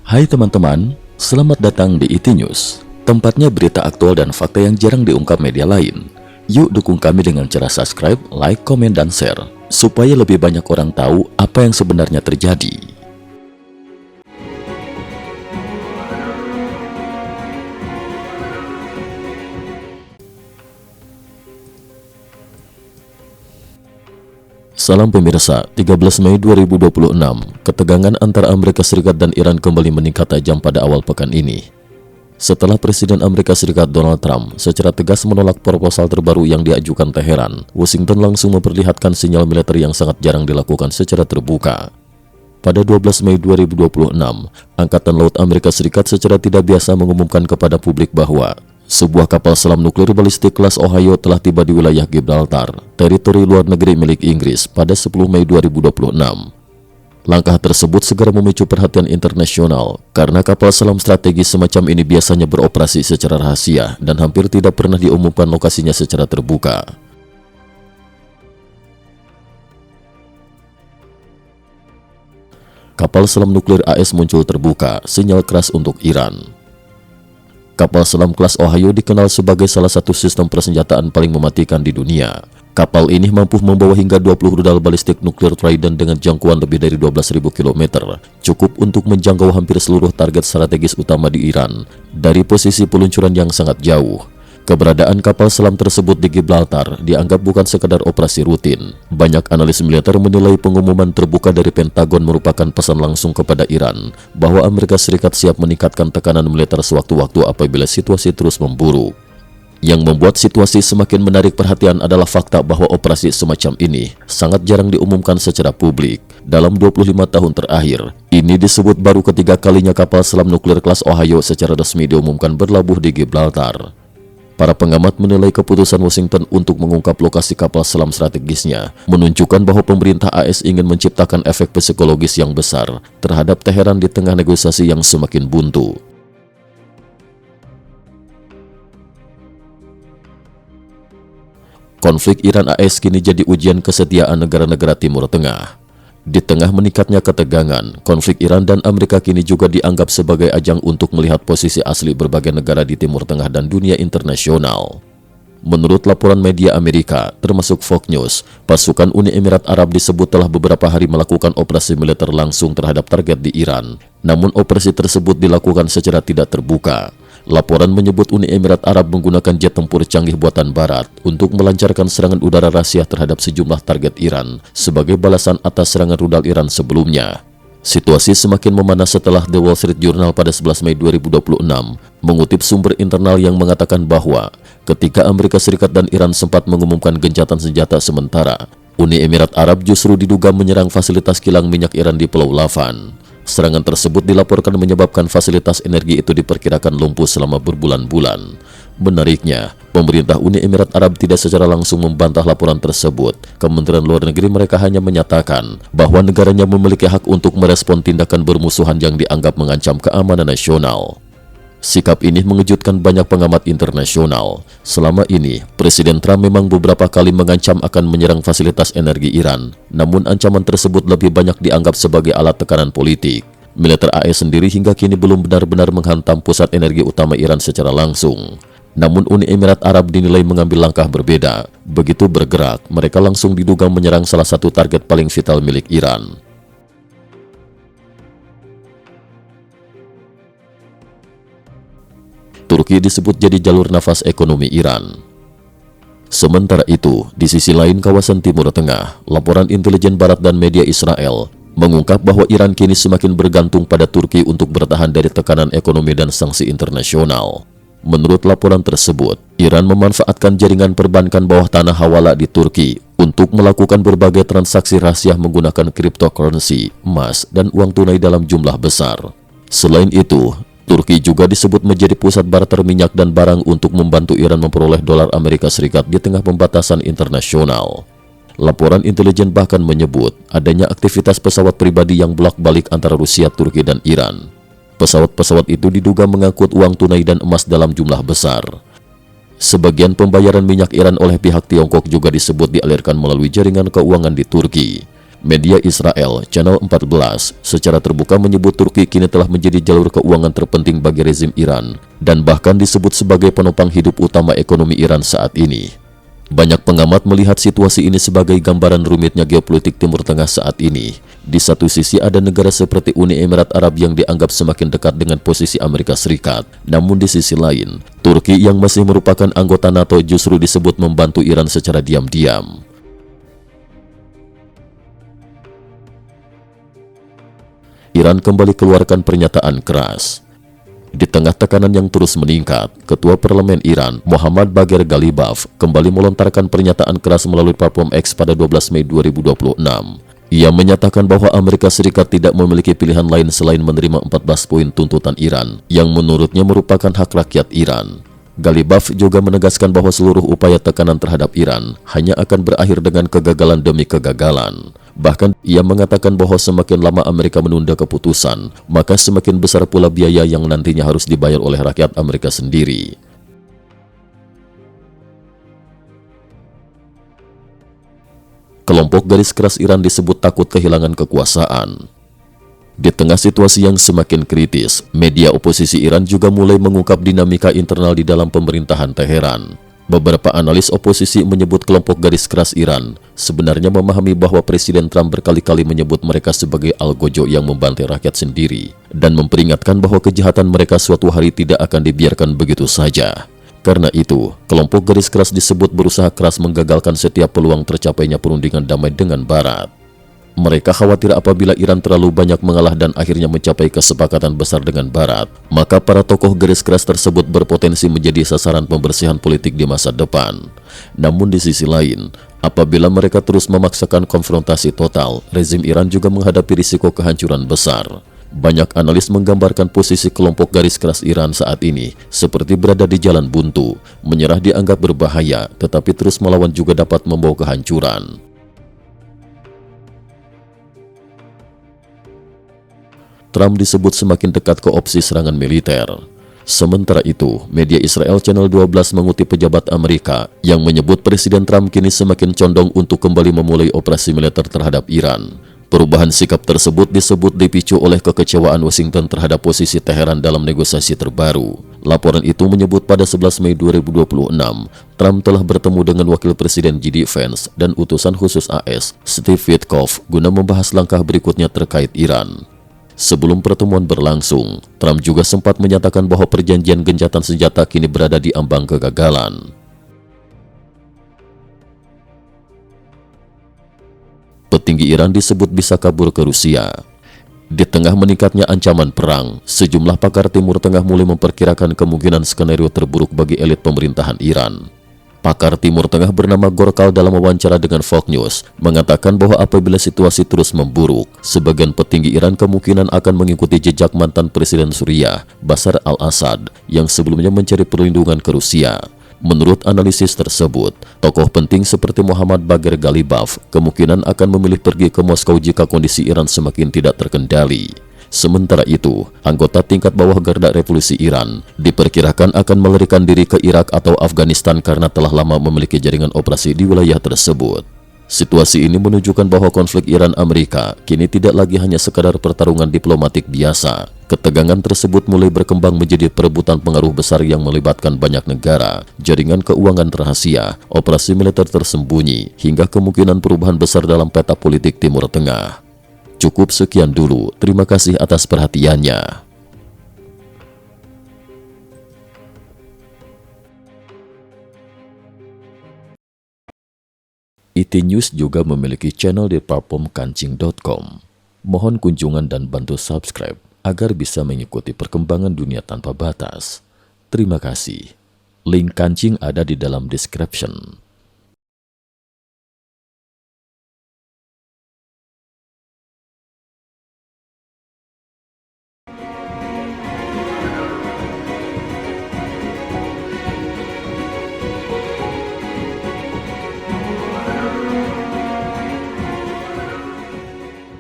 Hai teman-teman, selamat datang di IT News, tempatnya berita aktual dan fakta yang jarang diungkap media lain. Yuk dukung kami dengan cara subscribe, like, komen, dan share, supaya lebih banyak orang tahu apa yang sebenarnya terjadi. Salam pemirsa, 13 Mei 2026, ketegangan antara Amerika Serikat dan Iran kembali meningkat tajam pada awal pekan ini. Setelah Presiden Amerika Serikat Donald Trump secara tegas menolak proposal terbaru yang diajukan Teheran, Washington langsung memperlihatkan sinyal militer yang sangat jarang dilakukan secara terbuka. Pada 12 Mei 2026, Angkatan Laut Amerika Serikat secara tidak biasa mengumumkan kepada publik bahwa sebuah kapal selam nuklir balistik kelas Ohio telah tiba di wilayah Gibraltar, teritori luar negeri milik Inggris pada 10 Mei 2026. Langkah tersebut segera memicu perhatian internasional karena kapal selam strategis semacam ini biasanya beroperasi secara rahasia dan hampir tidak pernah diumumkan lokasinya secara terbuka. Kapal selam nuklir AS muncul terbuka, sinyal keras untuk Iran. Kapal selam kelas Ohio dikenal sebagai salah satu sistem persenjataan paling mematikan di dunia. Kapal ini mampu membawa hingga 20 rudal balistik nuklir Trident dengan jangkauan lebih dari 12.000 km, cukup untuk menjangkau hampir seluruh target strategis utama di Iran dari posisi peluncuran yang sangat jauh. Keberadaan kapal selam tersebut di Gibraltar dianggap bukan sekadar operasi rutin. Banyak analis militer menilai pengumuman terbuka dari Pentagon merupakan pesan langsung kepada Iran bahwa Amerika Serikat siap meningkatkan tekanan militer sewaktu-waktu apabila situasi terus memburuk. Yang membuat situasi semakin menarik perhatian adalah fakta bahwa operasi semacam ini sangat jarang diumumkan secara publik. Dalam 25 tahun terakhir, ini disebut baru ketiga kalinya kapal selam nuklir kelas Ohio secara resmi diumumkan berlabuh di Gibraltar. Para pengamat menilai keputusan Washington untuk mengungkap lokasi kapal selam strategisnya menunjukkan bahwa pemerintah AS ingin menciptakan efek psikologis yang besar terhadap Teheran di tengah negosiasi yang semakin buntu. Konflik Iran-AS kini jadi ujian kesetiaan negara-negara Timur Tengah. Di tengah meningkatnya ketegangan, konflik Iran dan Amerika kini juga dianggap sebagai ajang untuk melihat posisi asli berbagai negara di Timur Tengah dan dunia internasional. Menurut laporan media Amerika, termasuk Fox News, pasukan Uni Emirat Arab disebut telah beberapa hari melakukan operasi militer langsung terhadap target di Iran. Namun operasi tersebut dilakukan secara tidak terbuka. Laporan menyebut Uni Emirat Arab menggunakan jet tempur canggih buatan Barat untuk melancarkan serangan udara rahasia terhadap sejumlah target Iran sebagai balasan atas serangan rudal Iran sebelumnya. Situasi semakin memanas setelah The Wall Street Journal pada 11 Mei 2026 mengutip sumber internal yang mengatakan bahwa ketika Amerika Serikat dan Iran sempat mengumumkan gencatan senjata sementara, Uni Emirat Arab justru diduga menyerang fasilitas kilang minyak Iran di Pulau Lavan. Serangan tersebut dilaporkan menyebabkan fasilitas energi itu diperkirakan lumpuh selama berbulan-bulan. Menariknya, pemerintah Uni Emirat Arab tidak secara langsung membantah laporan tersebut. Kementerian Luar Negeri mereka hanya menyatakan bahwa negaranya memiliki hak untuk merespon tindakan bermusuhan yang dianggap mengancam keamanan nasional. Sikap ini mengejutkan banyak pengamat internasional. Selama ini, Presiden Trump memang beberapa kali mengancam akan menyerang fasilitas energi Iran. Namun ancaman tersebut lebih banyak dianggap sebagai alat tekanan politik. Militer AS sendiri hingga kini belum benar-benar menghantam pusat energi utama Iran secara langsung. Namun Uni Emirat Arab dinilai mengambil langkah berbeda. Begitu bergerak, mereka langsung diduga menyerang salah satu target paling vital milik Iran. Turki disebut jadi jalur nafas ekonomi Iran. Sementara itu, di sisi lain kawasan Timur Tengah, laporan intelijen Barat dan media Israel mengungkap bahwa Iran kini semakin bergantung pada Turki untuk bertahan dari tekanan ekonomi dan sanksi internasional. Menurut laporan tersebut, Iran memanfaatkan jaringan perbankan bawah tanah Hawala di Turki untuk melakukan berbagai transaksi rahasia menggunakan cryptocurrency, emas, dan uang tunai dalam jumlah besar. Selain itu, Turki juga disebut menjadi pusat barter minyak dan barang untuk membantu Iran memperoleh dolar Amerika Serikat di tengah pembatasan internasional. Laporan intelijen bahkan menyebut adanya aktivitas pesawat pribadi yang bolak-balik antara Rusia, Turki, dan Iran. Pesawat-pesawat itu diduga mengangkut uang tunai dan emas dalam jumlah besar. Sebagian pembayaran minyak Iran oleh pihak Tiongkok juga disebut dialirkan melalui jaringan keuangan di Turki. Media Israel, Channel 14, secara terbuka menyebut Turki kini telah menjadi jalur keuangan terpenting bagi rezim Iran dan bahkan disebut sebagai penopang hidup utama ekonomi Iran saat ini. Banyak pengamat melihat situasi ini sebagai gambaran rumitnya geopolitik Timur Tengah saat ini. Di satu sisi ada negara seperti Uni Emirat Arab yang dianggap semakin dekat dengan posisi Amerika Serikat. Namun di sisi lain, Turki yang masih merupakan anggota NATO justru disebut membantu Iran secara diam-diam. Iran kembali keluarkan pernyataan keras. Di tengah tekanan yang terus meningkat, Ketua Parlemen Iran, Mohammad Bagher Ghalibaf, kembali melontarkan pernyataan keras melalui platform X pada 12 Mei 2026. Ia menyatakan bahwa Amerika Serikat tidak memiliki pilihan lain selain menerima 14 poin tuntutan Iran, yang menurutnya merupakan hak rakyat Iran. Ghalibaf juga menegaskan bahwa seluruh upaya tekanan terhadap Iran hanya akan berakhir dengan kegagalan demi kegagalan. Bahkan, ia mengatakan bahwa semakin lama Amerika menunda keputusan, maka semakin besar pula biaya yang nantinya harus dibayar oleh rakyat Amerika sendiri. Kelompok garis keras Iran disebut takut kehilangan kekuasaan. Di tengah situasi yang semakin kritis, media oposisi Iran juga mulai mengungkap dinamika internal di dalam pemerintahan Teheran. Beberapa analis oposisi menyebut kelompok garis keras Iran sebenarnya memahami bahwa Presiden Trump berkali-kali menyebut mereka sebagai algojo yang membantai rakyat sendiri dan memperingatkan bahwa kejahatan mereka suatu hari tidak akan dibiarkan begitu saja. Karena itu, kelompok garis keras disebut berusaha keras menggagalkan setiap peluang tercapainya perundingan damai dengan Barat. Mereka khawatir apabila Iran terlalu banyak mengalah dan akhirnya mencapai kesepakatan besar dengan Barat, maka para tokoh garis keras tersebut berpotensi menjadi sasaran pembersihan politik di masa depan. Namun di sisi lain, apabila mereka terus memaksakan konfrontasi total, rezim Iran juga menghadapi risiko kehancuran besar. Banyak analis menggambarkan posisi kelompok garis keras Iran saat ini seperti berada di jalan buntu, menyerah dianggap berbahaya, tetapi terus melawan juga dapat membawa kehancuran. Trump disebut semakin dekat ke opsi serangan militer. Sementara itu, media Israel Channel 12 mengutip pejabat Amerika yang menyebut Presiden Trump kini semakin condong untuk kembali memulai operasi militer terhadap Iran. Perubahan sikap tersebut disebut dipicu oleh kekecewaan Washington terhadap posisi Teheran dalam negosiasi terbaru. Laporan itu menyebut pada 11 Mei 2026, Trump telah bertemu dengan Wakil Presiden JD Vance dan utusan khusus AS, Steve Witkoff, guna membahas langkah berikutnya terkait Iran. Sebelum pertemuan berlangsung, Trump juga sempat menyatakan bahwa perjanjian gencatan senjata kini berada di ambang kegagalan. Petinggi Iran disebut bisa kabur ke Rusia. Di tengah meningkatnya ancaman perang, sejumlah pakar Timur Tengah mulai memperkirakan kemungkinan skenario terburuk bagi elit pemerintahan Iran. Pakar Timur Tengah bernama Gorkal dalam wawancara dengan Fox News mengatakan bahwa apabila situasi terus memburuk, sebagian petinggi Iran kemungkinan akan mengikuti jejak mantan Presiden Suriah, Bashar al-Assad, yang sebelumnya mencari perlindungan ke Rusia. Menurut analisis tersebut, tokoh penting seperti Mohammad Bagher Ghalibaf kemungkinan akan memilih pergi ke Moskow jika kondisi Iran semakin tidak terkendali. Sementara itu, anggota tingkat bawah garda revolusi Iran diperkirakan akan melarikan diri ke Irak atau Afghanistan karena telah lama memiliki jaringan operasi di wilayah tersebut. Situasi ini menunjukkan bahwa konflik Iran-Amerika kini tidak lagi hanya sekadar pertarungan diplomatik biasa. Ketegangan tersebut mulai berkembang menjadi perebutan pengaruh besar yang melibatkan banyak negara, jaringan keuangan rahasia, operasi militer tersembunyi, hingga kemungkinan perubahan besar dalam peta politik Timur Tengah. Cukup sekian dulu, terima kasih atas perhatiannya. IT News juga memiliki channel di platform kancing.com. Mohon kunjungan dan bantu subscribe agar bisa mengikuti perkembangan dunia tanpa batas. Terima kasih. Link kancing ada di dalam description.